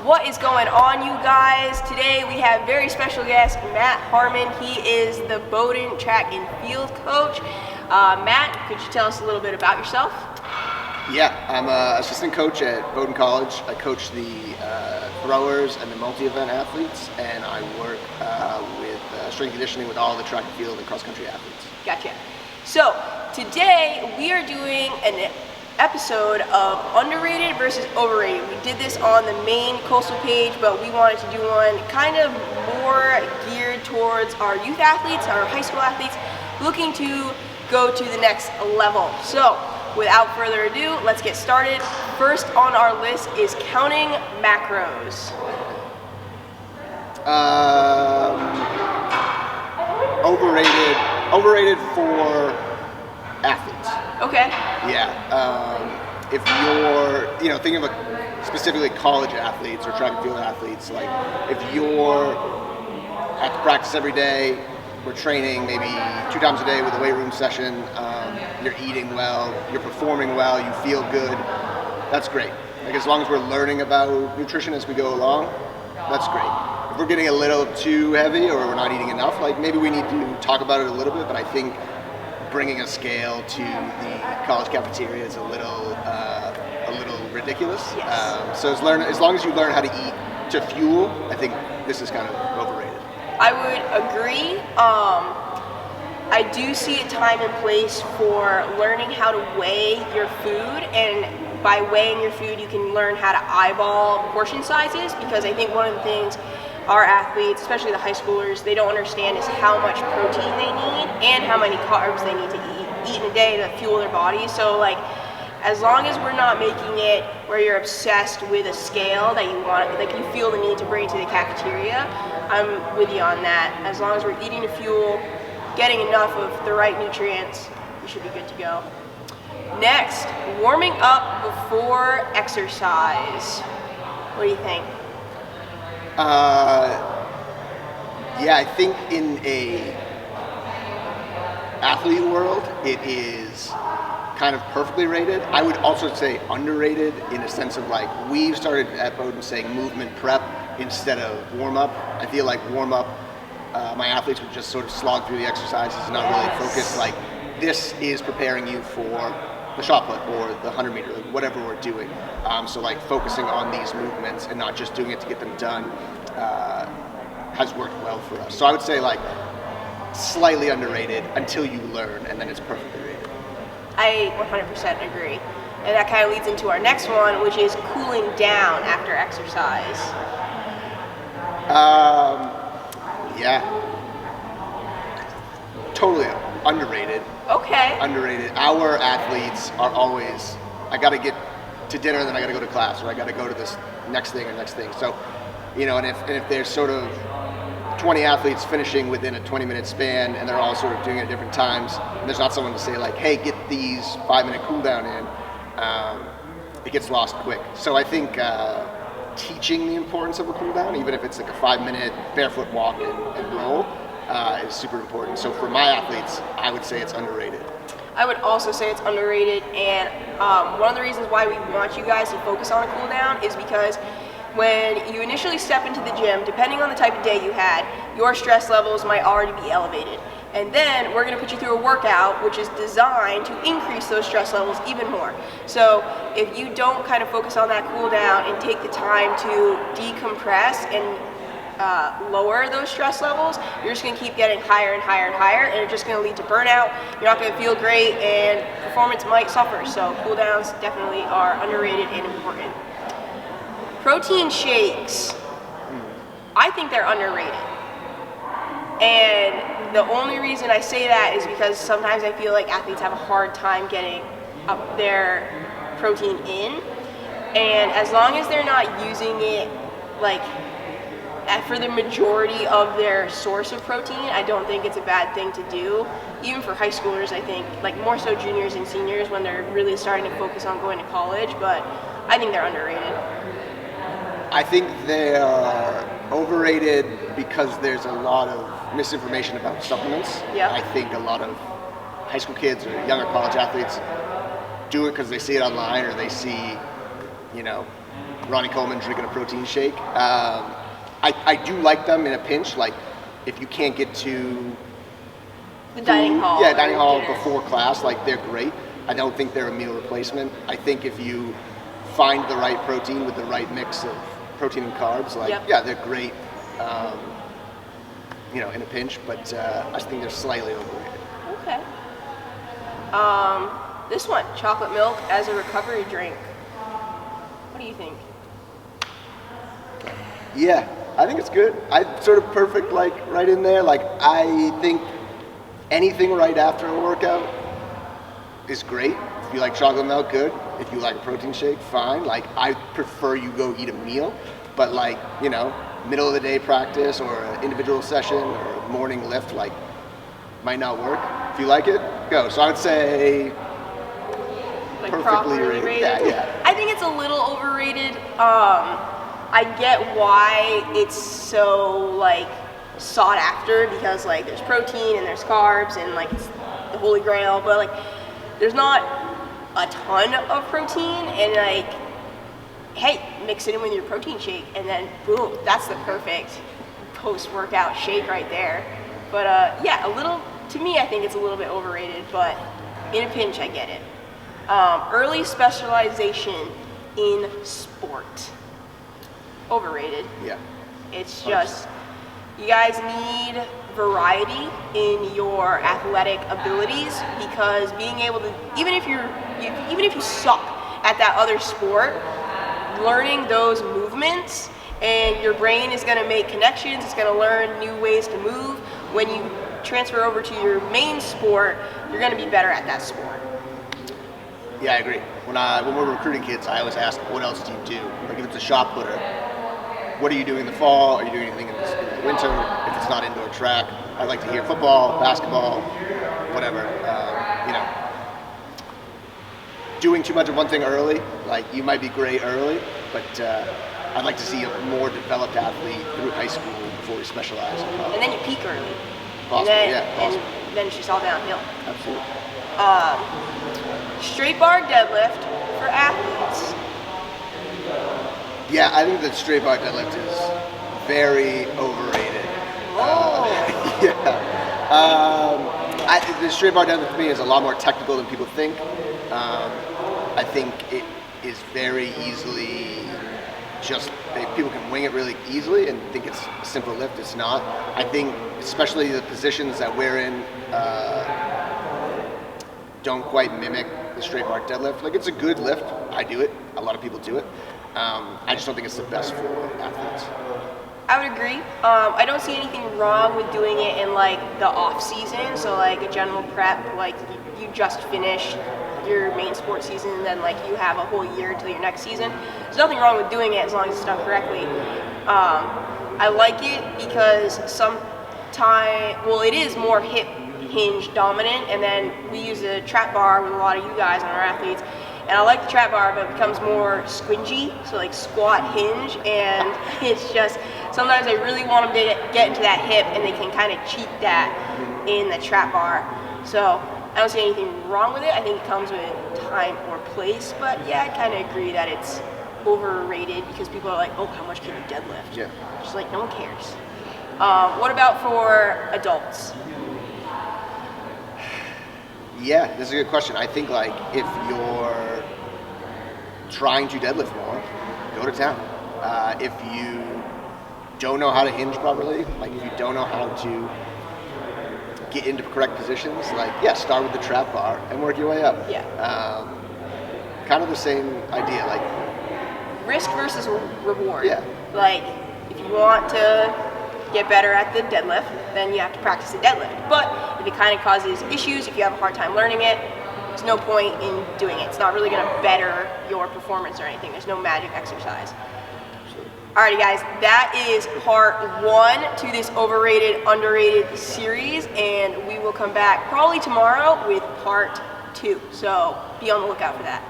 What is going on, you guys? Today we have very special guest, Matt Harmon. He is the Bowdoin track and field coach. Matt, could you tell us a little bit about yourself? Yeah, I'm an assistant coach at Bowdoin College. I coach the throwers and the multi-event athletes, and I work with strength conditioning with all the track and field and cross-country athletes. Gotcha. So today we are doing an episode of underrated versus overrated. We did this on the main Coastal page, but we wanted to do one kind of more geared towards our youth athletes, our high school athletes, looking to go to the next level. So without further ado, let's get started. First on our list is counting macros. Overrated for athletes. Okay. Yeah. If you're, thinking of specifically college athletes or track and field athletes, like if you're at the practice every day, we're training maybe 2 times a day with a weight room session, you're eating well, you're performing well, you feel good, that's great. Like as long as we're learning about nutrition as we go along, that's great. If we're getting a little too heavy or we're not eating enough, like maybe we need to talk about it a little bit, but I think bringing a scale to the college cafeteria is a little ridiculous. Yes. So as long as you learn how to eat to fuel, I think this is kind of overrated. I would agree. I do see a time and place for learning how to weigh your food, and by weighing your food you can learn how to eyeball portion sizes, because I think one of the things our athletes, especially the high schoolers, they don't understand is how much protein they need and how many carbs they need to eat in a day to fuel their body. So like, as long as we're not making it where you're obsessed with a scale that you want, like you feel the need to bring it to the cafeteria, I'm with you on that. As long as we're eating to fuel, getting enough of the right nutrients, we should be good to go. Next, warming up before exercise. What do you think? Yeah, I think in a athlete world, it is kind of perfectly rated. I would also say underrated in a sense of like, we've started at Bowdoin saying movement prep instead of warm up. I feel like warm up, my athletes would just sort of slog through the exercises and not really focus. Like, this is preparing you for the shot put or the 100 meter, like whatever we're doing. So like focusing on these movements and not just doing it to get them done has worked well for us. So I would say like slightly underrated until you learn, and then it's perfectly rated. I 100% agree. And that kind of leads into our next one, which is cooling down after exercise. Yeah. Totally underrated. Okay. Underrated. Our athletes are always, I got to get to dinner and then I got to go to class, or I got to go to this next thing or next thing. So, and if there's sort of 20 athletes finishing within a 20-minute span and they're all sort of doing it at different times, and there's not someone to say like, hey, get these 5-minute cool down in, it gets lost quick. So I think teaching the importance of a cool down, even if it's like a 5-minute barefoot walk and roll, is super important. So for my athletes, I would say it's underrated. I would also say it's underrated, and one of the reasons why we want you guys to focus on a cool down is because when you initially step into the gym, depending on the type of day you had, your stress levels might already be elevated. And then we're going to put you through a workout which is designed to increase those stress levels even more. So if you don't kind of focus on that cool down and take the time to decompress and lower those stress levels, you're just going to keep getting higher and higher and higher, and it's just going to lead to burnout. You're not going to feel great, and performance might suffer. So cool downs definitely are underrated and important. Protein shakes, I think they're underrated. And the only reason I say that is because sometimes I feel like athletes have a hard time getting up their protein in. And as long as they're not using it like for the majority of their source of protein, I don't think it's a bad thing to do. Even for high schoolers, I think, like more so juniors and seniors when they're really starting to focus on going to college, but I think they're underrated. I think they are overrated because there's a lot of misinformation about supplements. Yep. I think a lot of high school kids or younger college athletes do it because they see it online or they see, Ronnie Coleman drinking a protein shake. I do like them in a pinch, like if you can't get to the dining hall. Yeah, dining hall dinner. before class, like they're great. I don't think they're a meal replacement. I think if you find the right protein with the right mix of protein and carbs, like yeah, they're great, you know, in a pinch. But I just think they're slightly overrated. Okay. This one, chocolate milk as a recovery drink. What do you think? Yeah, I think it's good. I sort of perfect, like right in there. Like I think anything right after a workout is great. If you like chocolate milk, good. If you like a protein shake, fine. Like I prefer you go eat a meal, but like, you know, middle of the day practice or an individual session or a morning lift, like might not work. If you like it, go. So I would say Like perfectly properly rated. rated? Yeah. I think it's a little overrated. I get why it's so like sought after because like there's protein and there's carbs and like it's the holy grail, but like there's not a ton of protein and like, hey, mix it in with your protein shake and then boom, that's the perfect post-workout shake right there. But yeah, a little, to me I think it's a little bit overrated, but in a pinch I get it. Early specialization in sport. Overrated. Yeah. It's just, you guys need variety in your athletic abilities because being able to, even if you suck at that other sport, learning those movements and your brain is going to make connections, it's going to learn new ways to move. When you transfer over to your main sport, you're going to be better at that sport. Yeah, I agree. When we're recruiting kids, I always ask, what else do you do? Like if it's a shot putter, what are you doing in the fall? Are you doing anything in the winter? If it's not indoor track, I'd like to hear football, basketball, whatever. You know, doing too much of one thing early, like you might be great early, but I'd like to see a more developed athlete through high school before we specialize. And then you peak early. Possible, And then it's just all downhill. Absolutely. Straight bar deadlift for athletes. Yeah, I think the straight bar deadlift is very overrated. The straight bar deadlift to me is a lot more technical than people think. I think it is very easily people can wing it really easily and think it's a simple lift. It's not. I think especially the positions that we're in don't quite mimic the straight bar deadlift. Like it's a good lift. I do it. A lot of people do it. I just don't think it's the best for athletes. I would agree. I don't see anything wrong with doing it in like the off season. So like a general prep, like you just finished your main sport season and then like you have a whole year until your next season. There's nothing wrong with doing it as long as it's done correctly. I like it because it is more hip hinge dominant, and then we use a trap bar with a lot of you guys and our athletes. And I like the trap bar, but it becomes more squingy, so like squat hinge, and it's just, sometimes I really want them to get into that hip, and they can kind of cheat that in the trap bar. So I don't see anything wrong with it. I think it comes with time or place, but yeah, I kind of agree that it's overrated because people are like, oh, how much can you deadlift? Yeah. Just like, no one cares. What about for adults? Yeah, this is a good question. I think like if you're trying to deadlift more, go to town. If you don't know how to hinge properly, like if you don't know how to get into correct positions, like yeah, start with the trap bar and work your way up. Yeah. Kind of the same idea, like risk versus reward. Yeah. Like if you want to get better at the deadlift, then you have to practice the deadlift. But if it kind of causes issues, if you have a hard time learning it, there's no point in doing it. It's not really going to better your performance or anything. There's no magic exercise. Alrighty guys, that is part 1 to this overrated, underrated series, and we will come back probably tomorrow with part 2. So be on the lookout for that.